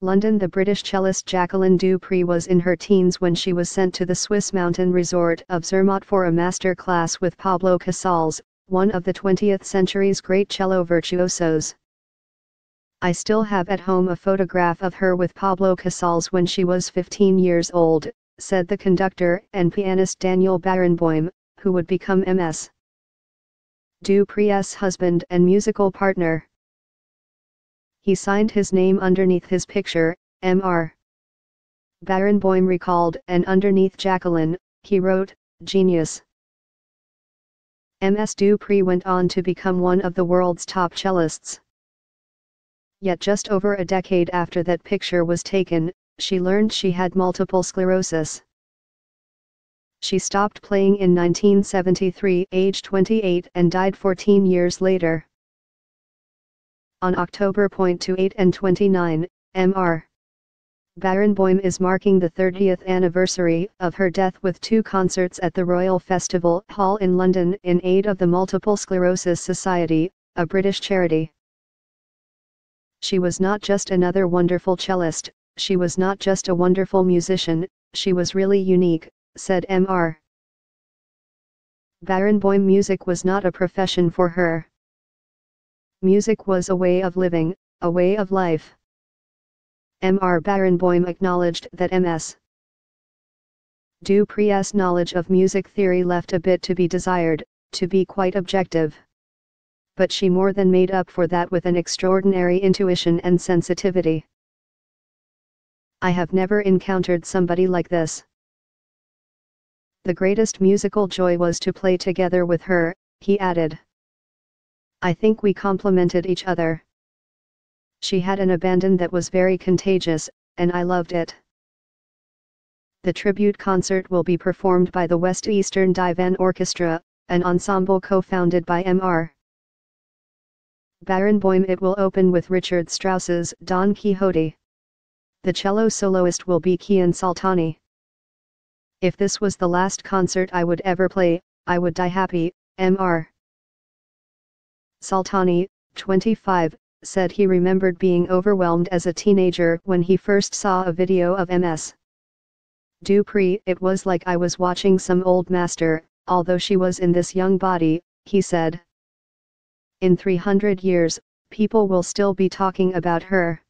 London. The British cellist Jacqueline du Pré was in her teens when she was sent to the Swiss mountain resort of Zermatt for a master class with Pablo Casals, one of the 20th century's great cello virtuosos. I still have at home a photograph of her with Pablo Casals when she was 15 years old, said the conductor and pianist Daniel Barenboim, who would become Ms. du Pré's husband and musical partner. He signed his name underneath his picture, Mr. Barenboim recalled, and underneath Jacqueline, he wrote, "Genius." Ms. du Pré went on to become one of the world's top cellists. Yet just over a decade after that picture was taken, she learned she had multiple sclerosis. She stopped playing in 1973, aged 28, and died 14 years later. On October 28 and 29, Mr. Barenboim is marking the 30th anniversary of her death with 2 concerts at the Royal Festival Hall in London in aid of the Multiple Sclerosis Society, a British charity. She was not just another wonderful cellist, she was not just a wonderful musician, she was really unique, said Mr. Barenboim. Music was not a profession for her. Music was a way of living, a way of life. Mr. Barenboim acknowledged that Ms. du Pré's knowledge of music theory left a bit to be desired, to be quite objective. But she more than made up for that with an extraordinary intuition and sensitivity. I have never encountered somebody like this. The greatest musical joy was to play together with her, he added. I think we complemented each other. She had an abandon that was very contagious, and I loved it. The tribute concert will be performed by the West Eastern Divan Orchestra, an ensemble co-founded by Mr. Barenboim. It will open with Richard Strauss's Don Quixote. The cello soloist will be Kian Soltani. If this was the last concert I would ever play, I would die happy, Mr. Soltani, 25, said he remembered being overwhelmed as a teenager when he first saw a video of Ms. du Pré. It was like I was watching some old master, although she was in this young body, he said. In 300 years, people will still be talking about her.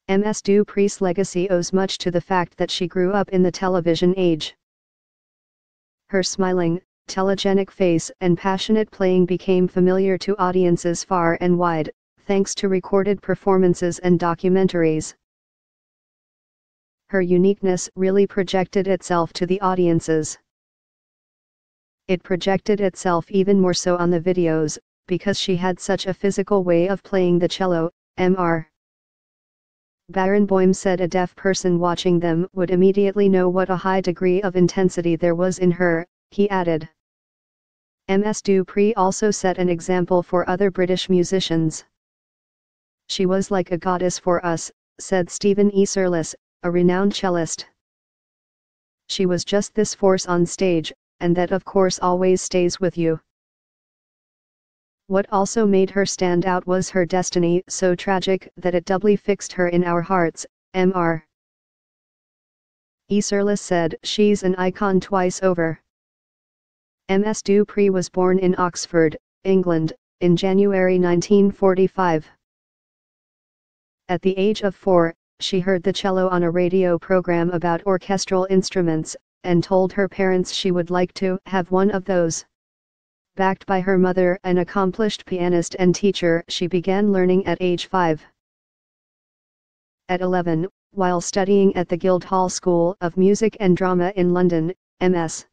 Ms. du Pré's legacy owes much to the fact that she grew up in the television age. Her smiling, telegenic face and passionate playing became familiar to audiences far and wide, thanks to recorded performances and documentaries. Her uniqueness really projected itself to the audiences. It projected itself even more so on the videos, because she had such a physical way of playing the cello, Mr. Barenboim said a deaf person watching them would immediately know what a high degree of intensity there was in her, he added. Ms. du Pré also set an example for other British musicians. She was like a goddess for us, said Stephen E. Searles, a renowned cellist. She was just this force on stage, and that of course always stays with you. What also made her stand out was her destiny, so tragic that it doubly fixed her in our hearts, Mr. E. Searles said. She's an icon twice over. Ms. du Pré was born in Oxford, England, in January 1945. At the age of 4, she heard the cello on a radio program about orchestral instruments, and told her parents she would like to have one of those. Backed by her mother, an accomplished pianist and teacher, she began learning at age 5. At 11, while studying at the Guildhall School of Music and Drama in London, Ms.